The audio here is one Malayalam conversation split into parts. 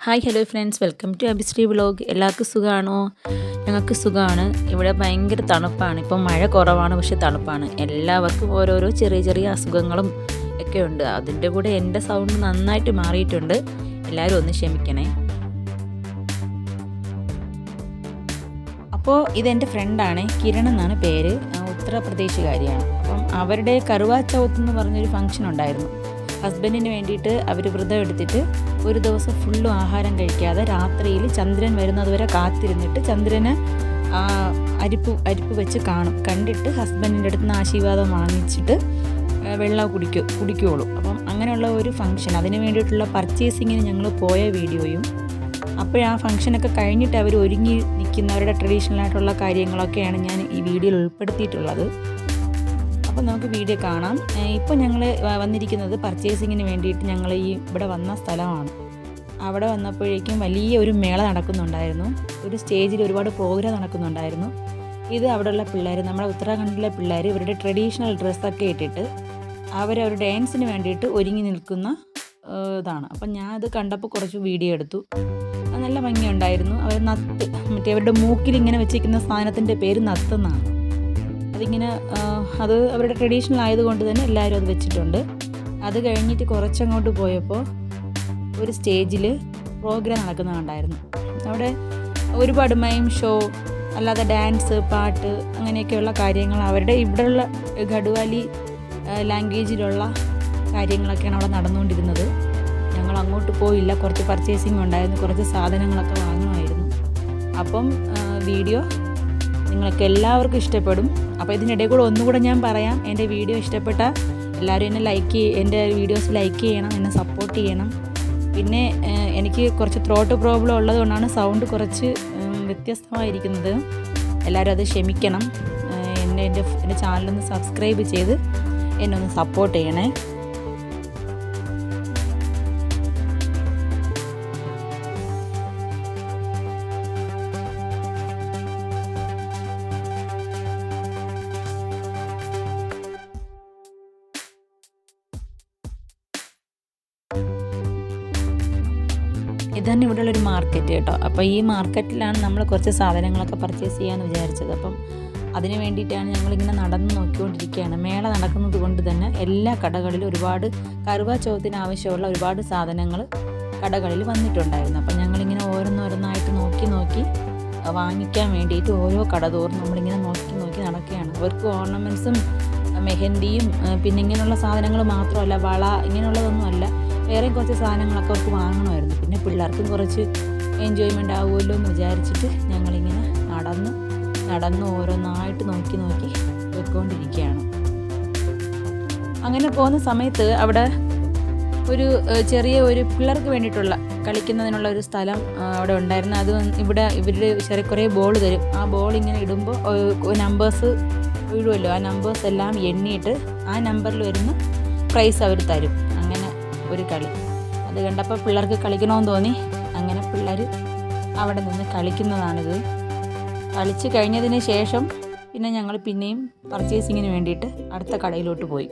Hi hello friends, welcome to Abhishree vlog. എല്ലാവർക്കും സുഖമാണോ? ഞങ്ങൾക്ക് സുഖമാണ്. ഇവിടെ ഭയങ്കര തണുപ്പാണ്. ഇപ്പം മഴ കുറവാണ്, പക്ഷെ തണുപ്പാണ്. എല്ലാവർക്കും ഓരോരോ ചെറിയ ചെറിയ അസുഖങ്ങളും ഒക്കെ ഉണ്ട്. അതിൻ്റെ കൂടെ എൻ്റെ സൗണ്ട് നന്നായിട്ട് മാറിയിട്ടുണ്ട്. എല്ലാവരും ഒന്ന് ക്ഷമിക്കണേ. അപ്പോൾ ഇതെൻ്റെ ഫ്രണ്ടാണ്, കിരൺ എന്നാണ് പേര്. ഉത്തർപ്രദേശുകാരിയാണ്. അപ്പം അവരുടെ കറുവാ ചൗത്ത് എന്ന് പറഞ്ഞൊരു ഫംഗ്ഷൻ ഉണ്ടായിരുന്നു. ഹസ്ബൻഡിന് വേണ്ടിയിട്ട് അവർ വ്രതം എടുത്തിട്ട് ഒരു ദിവസം ഫുള്ളും ആഹാരം കഴിക്കാതെ രാത്രിയിൽ ചന്ദ്രൻ വരുന്നതുവരെ കാത്തിരുന്നിട്ട് ചന്ദ്രന് അരിപ്പ് വെച്ച് കണ്ടിട്ട് ഹസ്ബൻഡിൻ്റെ അടുത്ത് നിന്ന് ആശീർവാദം വാങ്ങിച്ചിട്ട് വെള്ളം കുടിക്കുകയുള്ളൂ. അപ്പം അങ്ങനെയുള്ള ഒരു ഫംഗ്ഷൻ, അതിന് വേണ്ടിയിട്ടുള്ള പർച്ചേസിങ്ങിന് ഞങ്ങൾ പോയ വീഡിയോയും അപ്പോഴാ ഫംഗ്ഷനൊക്കെ കഴിഞ്ഞിട്ട് അവർ ഒരുങ്ങി നിൽക്കുന്നവരുടെ ട്രഡീഷണൽ ആയിട്ടുള്ള കാര്യങ്ങളൊക്കെയാണ് ഞാൻ ഈ വീഡിയോയിൽ ഉൾപ്പെടുത്തിയിട്ടുള്ളത്. അപ്പോൾ നമുക്ക് വീഡിയോ കാണാം. ഇപ്പോൾ ഞങ്ങൾ വന്നിരിക്കുന്നത് പർച്ചേസിങ്ങിന് വേണ്ടിയിട്ട് ഞങ്ങൾ ഇവിടെ വന്ന സ്ഥലമാണ്. അവിടെ വന്നപ്പോഴേക്കും വലിയ ഒരു മേള നടക്കുന്നുണ്ടായിരുന്നു. ഒരു സ്റ്റേജിൽ ഒരുപാട് പ്രോഗ്രാം നടക്കുന്നുണ്ടായിരുന്നു. ഇത് അവിടെയുള്ള പിള്ളേർ, നമ്മുടെ ഉത്തരാഖണ്ഡിലെ പിള്ളേർ, ഇവരുടെ ട്രഡീഷണൽ ഡ്രസ്സൊക്കെ ഇട്ടിട്ട് അവരവരുടെ ഡാൻസിന് വേണ്ടിയിട്ട് ഒരുങ്ങി നിൽക്കുന്ന ഇതാണ്. അപ്പം ഞാൻ അത് കണ്ടപ്പോൾ കുറച്ച് വീഡിയോ എടുത്തു. അത് നല്ല ഭംഗിയുണ്ടായിരുന്നു. അവർ നത്ത്, മറ്റേ അവരുടെ മൂക്കിൽ ഇങ്ങനെ വെച്ചിരിക്കുന്ന സാധനത്തിൻ്റെ പേര് നത്തെന്നാണ്. അതിങ്ങനെ അത് അവരുടെ ട്രഡീഷണൽ ആയതുകൊണ്ട് തന്നെ എല്ലാവരും അത് വെച്ചിട്ടുണ്ട്. അത് കഴിഞ്ഞിട്ട് കുറച്ചങ്ങോട്ട് പോയപ്പോൾ ഒരു സ്റ്റേജിൽ പ്രോഗ്രാം നടക്കുന്നുണ്ടായിരുന്നു. അവിടെ ഒരുപാട് മൈം ഷോ, അല്ലാതെ ഡാൻസ്, പാട്ട്, അങ്ങനെയൊക്കെയുള്ള കാര്യങ്ങൾ അവരുടെ ഇവിടെയുള്ള ഗഡ്വാലി ലാംഗ്വേജിലുള്ള കാര്യങ്ങളൊക്കെയാണ് അവിടെ നടന്നുകൊണ്ടിരുന്നത്. ഞങ്ങൾ അങ്ങോട്ട് പോയില്ല. കുറച്ച് പർച്ചേസിങ് ഉണ്ടായിരുന്നു, കുറച്ച് സാധനങ്ങളൊക്കെ വാങ്ങണമായിരുന്നു. അപ്പം വീഡിയോ നിങ്ങൾക്ക് എല്ലാവർക്കും ഇഷ്ടപ്പെടും. അപ്പോൾ ഇതിനിടയിൽ കൂടെ ഒന്നുകൂടെ ഞാൻ പറയാം, എൻ്റെ വീഡിയോ ഇഷ്ടപ്പെട്ട എല്ലാവരും എൻ്റെ വീഡിയോസ് ലൈക്ക് ചെയ്യണം, എന്നെ സപ്പോർട്ട് ചെയ്യണം. പിന്നെ എനിക്ക് കുറച്ച് ത്രോട്ട് പ്രോബ്ലം ഉള്ളതുകൊണ്ടാണ് സൗണ്ട് കുറച്ച് വ്യത്യസ്തമായിരിക്കുന്നത്. എല്ലാവരും അത് ക്ഷമിക്കണം. എൻ്റെ ചാനലൊന്ന് സബ്സ്ക്രൈബ് ചെയ്ത് എന്നെ ഒന്ന് സപ്പോർട്ട് ചെയ്യണേ. ഇതാണ് ഇവിടെയുള്ളൊരു മാർക്കറ്റ് കേട്ടോ. അപ്പോൾ ഈ മാർക്കറ്റിലാണ് നമ്മൾ കുറച്ച് സാധനങ്ങളൊക്കെ പർച്ചേസ് ചെയ്യാമെന്ന് വിചാരിച്ചത്. അപ്പം അതിന് വേണ്ടിയിട്ടാണ് ഞങ്ങളിങ്ങനെ നടന്ന് നോക്കിക്കൊണ്ടിരിക്കുകയാണ്. മേള നടക്കുന്നത് കൊണ്ട് തന്നെ എല്ലാ കടകളിലും ഒരുപാട് കറുവാ ചൗത്തിന് ആവശ്യമുള്ള ഒരുപാട് സാധനങ്ങൾ കടകളിൽ വന്നിട്ടുണ്ടായിരുന്നു. അപ്പം ഞങ്ങളിങ്ങനെ ഓരോന്നോരോന്നായിട്ട് നോക്കി വാങ്ങിക്കാൻ വേണ്ടിയിട്ട് ഓരോ കട തോറും നമ്മളിങ്ങനെ നോക്കി നടക്കുകയാണ്. അവർക്ക് ഓർണമെൻറ്റ്സും മെഹന്തിയും പിന്നെ ഇങ്ങനെയുള്ള സാധനങ്ങൾ മാത്രമല്ല, വള, ഇങ്ങനെയുള്ളതൊന്നും അല്ല, വേറെ കുറച്ച് സാധനങ്ങളൊക്കെ അവർക്ക് വാങ്ങണമായിരുന്നു. പിന്നെ പിള്ളേർക്കും കുറച്ച് എൻജോയ്മെൻ്റ് ആവുമല്ലോ എന്ന് വിചാരിച്ചിട്ട് ഞങ്ങളിങ്ങനെ നടന്ന് ഓരോന്നായിട്ട് നോക്കി പോയിക്കൊണ്ടിരിക്കുകയാണ്. അങ്ങനെ പോകുന്ന സമയത്ത് അവിടെ ഒരു ചെറിയ ഒരു പിള്ളേർക്ക് വേണ്ടിയിട്ടുള്ള കളിക്കുന്നതിനുള്ള ഒരു സ്ഥലം അവിടെ ഉണ്ടായിരുന്നു. അത് ഇവർ കുറേ ബോൾ തരും. ആ ബോൾ ഇങ്ങനെ ഇടുമ്പോൾ നമ്പേഴ്സ് വീഴുമല്ലോ. ആ നമ്പേഴ്സ് എല്ലാം എണ്ണിയിട്ട് ആ നമ്പറിൽ വരുന്ന പ്രൈസ് അവർ തരും. അങ്ങനെ ഒരു കളി. അത് കണ്ടപ്പോൾ പിള്ളേർക്ക് കളിക്കണമെന്ന് തോന്നി. അങ്ങനെ പിള്ളേർ അവിടെ നിന്ന് കളിക്കുന്നതാണിത്. കളിച്ച് കഴിഞ്ഞതിന് ശേഷം പിന്നെ ഞങ്ങൾ പിന്നെയും പർച്ചേസിങ്ങിന് വേണ്ടിയിട്ട് അടുത്ത കടയിലോട്ട് പോയി.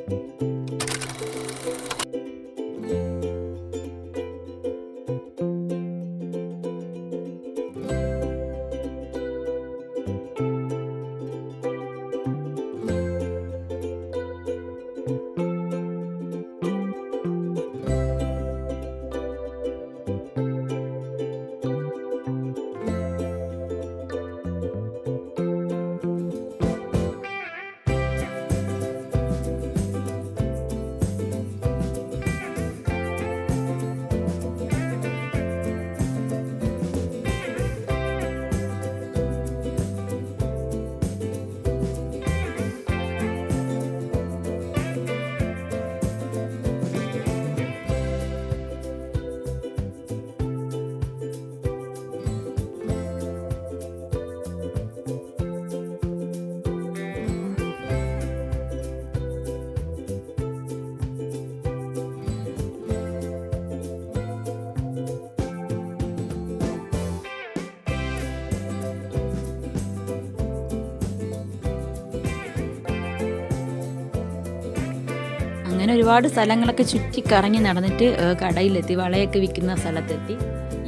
അങ്ങനെ ഒരുപാട് സ്ഥലങ്ങളൊക്കെ ചുറ്റി കറങ്ങി നടന്നിട്ട് കടയിലെത്തി, വളയൊക്കെ വിൽക്കുന്ന സ്ഥലത്തെത്തി.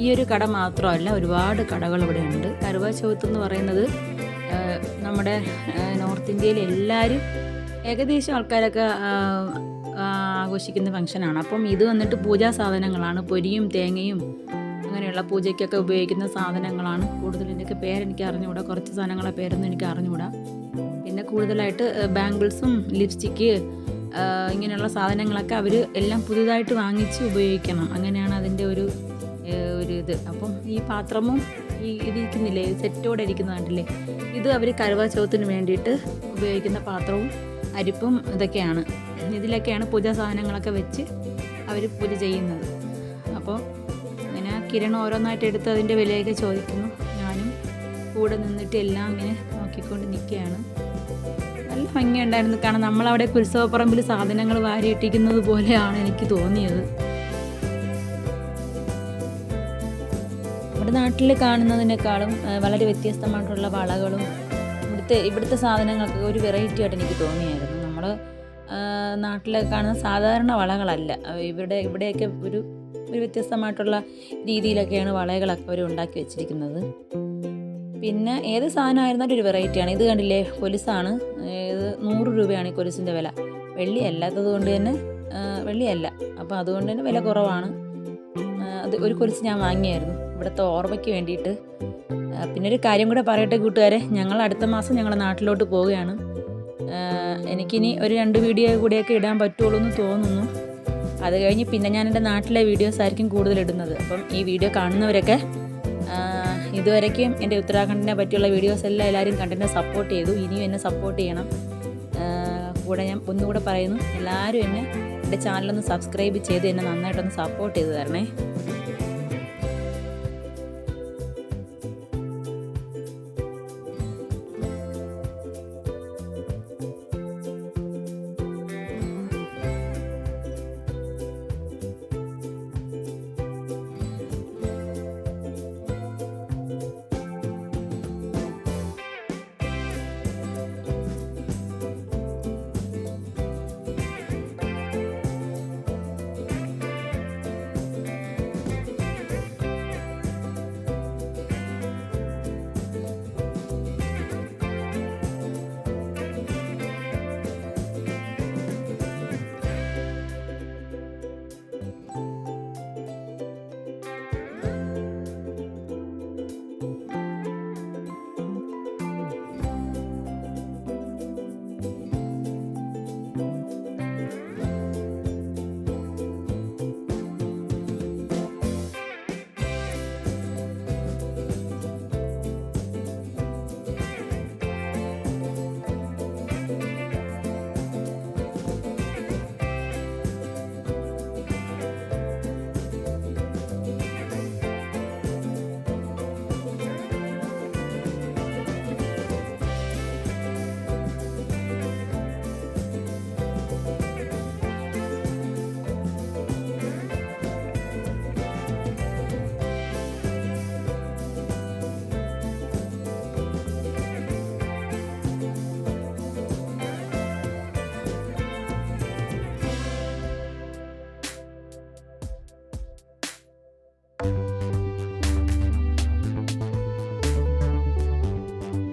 ഈ ഒരു കട മാത്രമല്ല, ഒരുപാട് കടകൾ ഇവിടെ ഉണ്ട്. കറുവ ചൗത്ത് എന്ന് പറയുന്നത് നമ്മുടെ നോർത്ത് ഇന്ത്യയിൽ എല്ലാവരും ഏകദേശം ആൾക്കാരൊക്കെ ആഘോഷിക്കുന്ന ഫംഗ്ഷനാണ്. അപ്പം ഇത് വന്നിട്ട് പൂജാ സാധനങ്ങളാണ്, പൊരിയും തേങ്ങയും അങ്ങനെയുള്ള പൂജയ്ക്കൊക്കെ ഉപയോഗിക്കുന്ന സാധനങ്ങളാണ് കൂടുതൽ. ഇതിൻ്റെയൊക്കെ പേരെനിക്ക് അറിഞ്ഞുകൂടാ, കുറച്ച് സാധനങ്ങളെ പേരൊന്നും എനിക്ക് അറിഞ്ഞുകൂടാ. പിന്നെ കൂടുതലായിട്ട് ബാംഗിൾസും ലിപ്സ്റ്റിക്ക് ഇങ്ങനെയുള്ള സാധനങ്ങളൊക്കെ അവർ എല്ലാം പുതുതായിട്ട് വാങ്ങിച്ച് ഉപയോഗിക്കണം, അങ്ങനെയാണ് അതിൻ്റെ ഒരു ഇത്. അപ്പം ഈ പാത്രമും ഇതിരിക്കുന്നില്ലേ, സെറ്റോടെ ഇരിക്കുന്ന കണ്ടില്ലേ, ഇത് അവർ കറുവ ചൗത്തിന് വേണ്ടിയിട്ട് ഉപയോഗിക്കുന്ന പാത്രവും അരിപ്പും ഇതൊക്കെയാണ്. ഇതിലൊക്കെയാണ് പൂജാ സാധനങ്ങളൊക്കെ വെച്ച് അവർ പൂജ ചെയ്യുന്നത്. അപ്പോൾ അങ്ങനെ കിരൺ ഓരോന്നായിട്ട് എടുത്ത് അതിൻ്റെ വിലയൊക്കെ ചോദിക്കുന്നു. ഞാനും കൂടെ നിന്നിട്ട് എല്ലാം ഇങ്ങനെ നോക്കിക്കൊണ്ട് നിൽക്കുകയാണ്. നല്ല ഭംഗിയുണ്ടായിരുന്നു കാണാൻ. നമ്മളവിടെ ഉത്സവപ്പറമ്പിൽ സാധനങ്ങൾ വാരിയിട്ടിരിക്കുന്നത് പോലെയാണ് എനിക്ക് തോന്നിയത്. നമ്മുടെ നാട്ടിൽ കാണുന്നതിനേക്കാളും വളരെ വ്യത്യസ്തമായിട്ടുള്ള വളകളും ഇവിടുത്തെ സാധനങ്ങൾക്ക് ഒരു വെറൈറ്റി ആയിട്ട് എനിക്ക് തോന്നിയായിരുന്നു. നമ്മൾ നാട്ടിൽ കാണുന്ന സാധാരണ വളകളല്ല, ഇവിടെയൊക്കെ ഒരു വ്യത്യസ്തമായിട്ടുള്ള രീതിയിലൊക്കെയാണ് വളകളൊക്കെ അവർ ഉണ്ടാക്കി വെച്ചിരിക്കുന്നത്. പിന്നെ ഏത് സാധനമായിരുന്നാലും ഒരു വെറൈറ്റിയാണ്. ഇത് കണ്ടില്ലേ, കൊലുസാണ്. ഇത് 100 രൂപയാണ് ഈ കൊലുസിൻ്റെ വില. വെള്ളിയല്ലാത്തത് കൊണ്ട് തന്നെ, വെള്ളിയല്ല, അപ്പോൾ അതുകൊണ്ട് തന്നെ വില കുറവാണ്. അത് ഒരു കൊലുസ് ഞാൻ വാങ്ങിയായിരുന്നു ഇവിടുത്തെ ഓർമ്മയ്ക്ക് വേണ്ടിയിട്ട്. പിന്നെ ഒരു കാര്യം കൂടെ പറയട്ടെ കൂട്ടുകാരെ, ഞങ്ങൾ അടുത്ത മാസം ഞങ്ങളുടെ നാട്ടിലോട്ട് പോവുകയാണ്. എനിക്കിനി ഒരു 2 വീഡിയോ കൂടിയൊക്കെ ഇടാൻ പറ്റുള്ളൂ എന്ന് തോന്നുന്നു. അത് കഴിഞ്ഞ് പിന്നെ ഞാൻ എൻ്റെ നാട്ടിലെ വീഡിയോസ് ആയിരിക്കും കൂടുതൽ ഇടുന്നത്. അപ്പം ഈ വീഡിയോ കാണുന്നവരൊക്കെ ഇതുവരയ്ക്കും എൻ്റെ ഉത്തരാഖണ്ഡിനെ പറ്റിയുള്ള വീഡിയോസ് എല്ലാം എല്ലാവരും കണ്ടിട്ട് സപ്പോർട്ട് ചെയ്തു. ഇനിയും എന്നെ സപ്പോർട്ട് ചെയ്യണം. കൂടെ ഞാൻ ഒന്നുകൂടെ പറയുന്നു, എല്ലാവരും എൻ്റെ ചാനലൊന്ന് സബ്സ്ക്രൈബ് ചെയ്ത് എന്നെ നന്നായിട്ടൊന്ന് സപ്പോർട്ട് ചെയ്ത് തരണേ.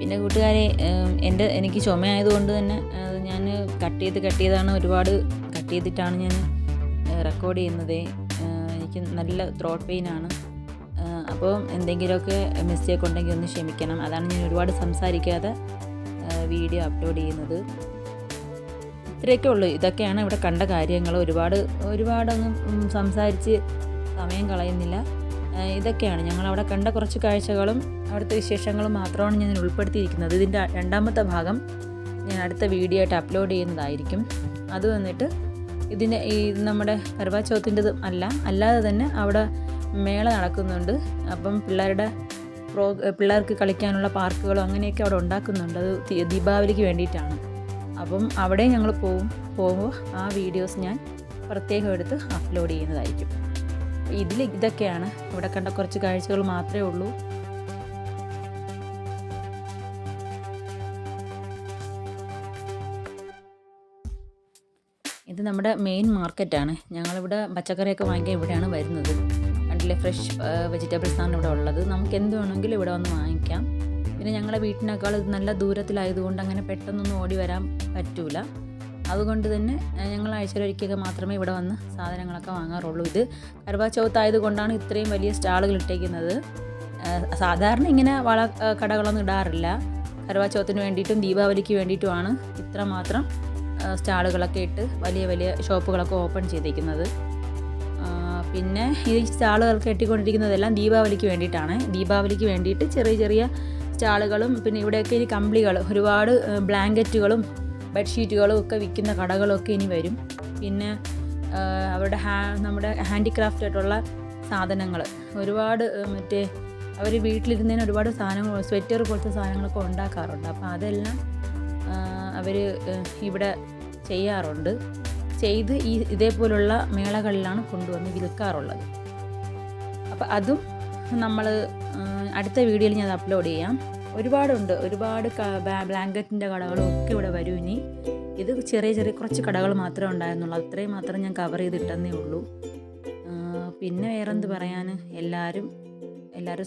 പിന്നെ കൂട്ടുകാരെ, എനിക്ക് ചുമയായതുകൊണ്ട് തന്നെ ഞാൻ കട്ട് ചെയ്താണ്, ഒരുപാട് കട്ട് ചെയ്തിട്ടാണ് ഞാൻ റെക്കോർഡ് ചെയ്യുന്നത്. എനിക്ക് നല്ല ത്രോട്ട് പെയിനാണ്. അപ്പോൾ എന്തെങ്കിലുമൊക്കെ മിസ്റ്റേക്ക് ഉണ്ടെങ്കിൽ ഒന്ന് ക്ഷമിക്കണം. അതാണ് ഞാൻ ഒരുപാട് സംസാരിക്കാതെ വീഡിയോ അപ്ലോഡ് ചെയ്യുന്നത്. ഇത്രയൊക്കെ ഉള്ളൂ. ഇതൊക്കെയാണ് ഇവിടെ കണ്ട കാര്യങ്ങൾ. ഒരുപാടൊന്നും സംസാരിച്ച് സമയം കളയുന്നില്ല. ഇതൊക്കെയാണ് ഞങ്ങളവിടെ കണ്ട കുറച്ച് കാഴ്ചകളും അവിടുത്തെ വിശേഷങ്ങളും മാത്രമാണ് ഞാൻ ഉൾപ്പെടുത്തിയിരിക്കുന്നത്. ഇതിൻ്റെ 2ാമത്തെ ഭാഗം ഞാൻ അടുത്ത വീഡിയോ ആയിട്ട് അപ്ലോഡ് ചെയ്യുന്നതായിരിക്കും. അത് വന്നിട്ട് നമ്മുടെ കറുവ ചൗത്തിൻ്റെതും അല്ലാതെ തന്നെ അവിടെ മേള നടക്കുന്നുണ്ട്. അപ്പം പിള്ളേർക്ക് കളിക്കാനുള്ള പാർക്കുകളും അങ്ങനെയൊക്കെ അവിടെ ഉണ്ടാക്കുന്നുണ്ട്. അത് ദീപാവലിക്ക് വേണ്ടിയിട്ടാണ്. അപ്പം അവിടെ ഞങ്ങൾ പോകുമ്പോൾ ആ വീഡിയോസ് ഞാൻ പ്രത്യേകം എടുത്ത് അപ്ലോഡ് ചെയ്യുന്നതായിരിക്കും. ഇതൊക്കെയാണ് ഇവിടെ കണ്ട കുറച്ച് കാഴ്ചകൾ മാത്രമേ ഉള്ളൂ. ഇത് ഇത് നമ്മുടെ മെയിൻ മാർക്കറ്റാണ്. ഞങ്ങളിവിടെ പച്ചക്കറിയൊക്കെ വാങ്ങിക്കാൻ ഇവിടെയാണ് വരുന്നത്. കണ്ടില്ലേ, ഫ്രഷ് വെജിറ്റബിൾസാണ് ഇവിടെ ഉള്ളത്. നമുക്ക് എന്ത് വേണമെങ്കിലും ഇവിടെ വന്ന് വാങ്ങിക്കാം. പിന്നെ ഞങ്ങളുടെ വീട്ടിനേക്കാൾ ഇത് നല്ല ദൂരത്തിലായതുകൊണ്ട് അങ്ങനെ പെട്ടെന്നൊന്നും ഓടി വരാൻ പറ്റൂല. അതുകൊണ്ട് തന്നെ ഞങ്ങൾ ആഴ്ചയിലൊരിക്കൽ മാത്രമേ ഇവിടെ വന്ന് സാധനങ്ങളൊക്കെ വാങ്ങാറുള്ളൂ. ഇത് കർവാ ചൗത്ത് ആയതുകൊണ്ടാണ് ഇത്രയും വലിയ സ്റ്റാളുകൾ ഇട്ടേക്കുന്നത്. സാധാരണ ഇങ്ങനെ കടകളൊന്നും ഇടാറില്ല. കർവാ ചൗത്തിന് വേണ്ടിയിട്ടും ദീപാവലിക്ക് വേണ്ടിയിട്ടുമാണ് ഇത്രമാത്രം സ്റ്റാളുകളൊക്കെ ഇട്ട് വലിയ വലിയ ഷോപ്പുകളൊക്കെ ഓപ്പൺ ചെയ്തിരിക്കുന്നത്. പിന്നെ ഈ സ്റ്റാളുകൾ കെട്ടിക്കൊണ്ടിരിക്കുന്നതെല്ലാം ദീപാവലിക്ക് വേണ്ടിയിട്ടാണ്. ദീപാവലിക്ക് വേണ്ടിയിട്ട് ചെറിയ ചെറിയ സ്റ്റാളുകളും പിന്നെ ഇവിടെയൊക്കെ ഇനി കമ്പിളികൾ, ഒരുപാട് ബ്ലാങ്കറ്റുകളും ബെഡ്ഷീറ്റുകളും ഒക്കെ വിൽക്കുന്ന കടകളൊക്കെ ഇനി വരും. പിന്നെ അവരുടെ നമ്മുടെ ഹാൻഡിക്രാഫ്റ്റ് ആയിട്ടുള്ള സാധനങ്ങൾ ഒരുപാട് അവർ വീട്ടിലിരുന്നതിന് ഒരുപാട് സാധനങ്ങൾ, സ്വെറ്റർ പോലത്തെ സാധനങ്ങളൊക്കെ ഉണ്ടാക്കാറുണ്ട്. അപ്പോൾ അതെല്ലാം അവർ ഇവിടെ ചെയ്യാറുണ്ട്. ചെയ്ത് ഇതേപോലുള്ള മേളകളിലാണ് കൊണ്ടുവന്ന് വിൽക്കാറുള്ളത്. അപ്പോൾ അതും നമ്മൾ അടുത്ത വീഡിയോയിൽ ഞാൻ അപ്ലോഡ് ചെയ്യാം. ഒരുപാടുണ്ട്, ഒരുപാട് ബ്ലാങ്കറ്റിൻ്റെ കടകളും ഒക്കെ ഇവിടെ വരും. ഇനി ഇത് ചെറിയ ചെറിയ കുറച്ച് കടകൾ മാത്രമേ ഉണ്ടായിരുന്നുള്ളൂ. അത്രയും മാത്രം ഞാൻ കവർ ചെയ്തിട്ടെന്നേ ഉള്ളൂ. പിന്നെ വേറെന്ത് പറയാൻ, എല്ലാവരും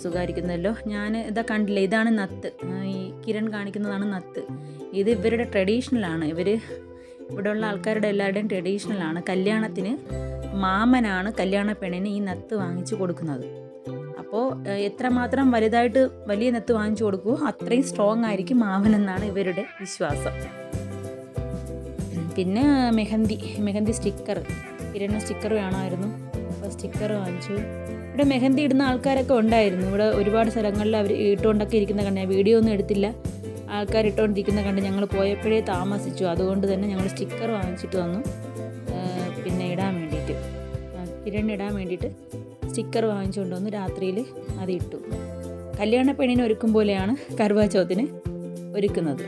സുഖമായിരിക്കുന്നല്ലോ. ഞാൻ ഇതാ കണ്ടില്ലേ, ഇതാണ് നത്ത്. ഈ കിരൺ കാണിക്കുന്നതാണ് നത്ത്. ഇത് ഇവരുടെ ട്രഡീഷണലാണ്. ഇവിടെയുള്ള ആൾക്കാരുടെ എല്ലാവരുടെയും ട്രഡീഷണലാണ്. കല്യാണത്തിന് മാമനാണ് കല്യാണ പെണ്ണിന് ഈ നത്ത് വാങ്ങിച്ചു കൊടുക്കുന്നത്. അപ്പോൾ എത്രമാത്രം വലിയ നെത്ത് വാങ്ങിച്ചു കൊടുക്കുമോ അത്രയും സ്ട്രോങ് ആയിരിക്കും മാമനെന്നാണ് ഇവരുടെ വിശ്വാസം. പിന്നെ മെഹന്തി സ്റ്റിക്കർ, കിരണ് സ്റ്റിക്കർ വേണമായിരുന്നു. അപ്പോൾ സ്റ്റിക്കർ വാങ്ങിച്ചു. ഇവിടെ മെഹന്തി ഇടുന്ന ആൾക്കാരൊക്കെ ഉണ്ടായിരുന്നു. ഇവിടെ ഒരുപാട് സ്ഥലങ്ങളിൽ അവർ ഇട്ടുകൊണ്ടൊക്കെ ഇരിക്കുന്ന കണ്ട്, ഞാൻ വീഡിയോ ഒന്നും എടുത്തില്ല. ആൾക്കാർ ഇട്ടുകൊണ്ടിരിക്കുന്ന കണ്ട് ഞങ്ങൾ പോയപ്പോഴേ താമസിച്ചു. അതുകൊണ്ട് തന്നെ ഞങ്ങൾ സ്റ്റിക്കർ വാങ്ങിച്ചിട്ട് വന്നു. പിന്നെ കിരണ് ഇടാൻ വേണ്ടിയിട്ട് സ്റ്റിക്കർ വാങ്ങിച്ചുകൊണ്ട് വന്ന് രാത്രിയിൽ അത് ഇട്ടു. കല്യാണ പെണ്ണിനെ ഒരുക്കും പോലെയാണ് കർവാ ചൗത്തിന് ഒരുക്കുന്നത്.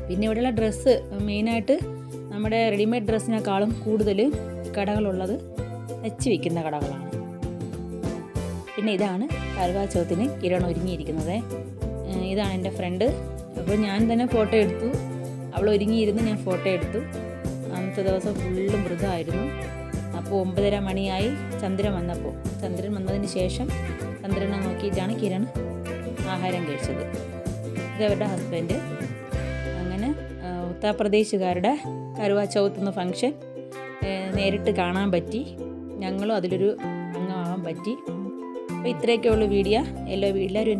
പിന്നെ ഇവിടെയുള്ള ഡ്രസ്സ് മെയിനായിട്ട് നമ്മുടെ റെഡിമെയ്ഡ് ഡ്രസ്സിനേക്കാളും കൂടുതൽ കടകളുള്ളത് വെച്ച് വയ്ക്കുന്ന കടകളാണ്. പിന്നെ ഇതാണ് കർവാ ചൗത്തിന് കിരൺ ഒരുങ്ങിയിരിക്കുന്നത്. ഇതാണ് എൻ്റെ ഫ്രണ്ട്. അപ്പോൾ ഞാൻ തന്നെ ഫോട്ടോ എടുത്തു. അവൾ ഒരുങ്ങിയിരുന്ന് ഞാൻ ഫോട്ടോ എടുത്തു. അന്നത്തെ ദിവസം ഫുള്ളും വ്രതമായിരുന്നു. അപ്പോൾ 9:30 മണിയായി ചന്ദ്രൻ വന്നതിന് ശേഷം ചന്ദ്രനെ നോക്കിയിട്ടാണ് കിരൺ ആഹാരം കഴിച്ചത്. ഇതവരുടെ ഹസ്ബൻഡ്. അങ്ങനെ ഉത്തർപ്രദേശുകാരുടെ കർവാ ചൗത്ത് എന്ന ഫംഗ്ഷൻ നേരിട്ട് കാണാൻ പറ്റി. ഞങ്ങളും അതിലൊരു അംഗമാകാൻ പറ്റി. അപ്പോൾ ഇത്രയൊക്കെയുള്ള വീഡിയോ. എല്ലാവരും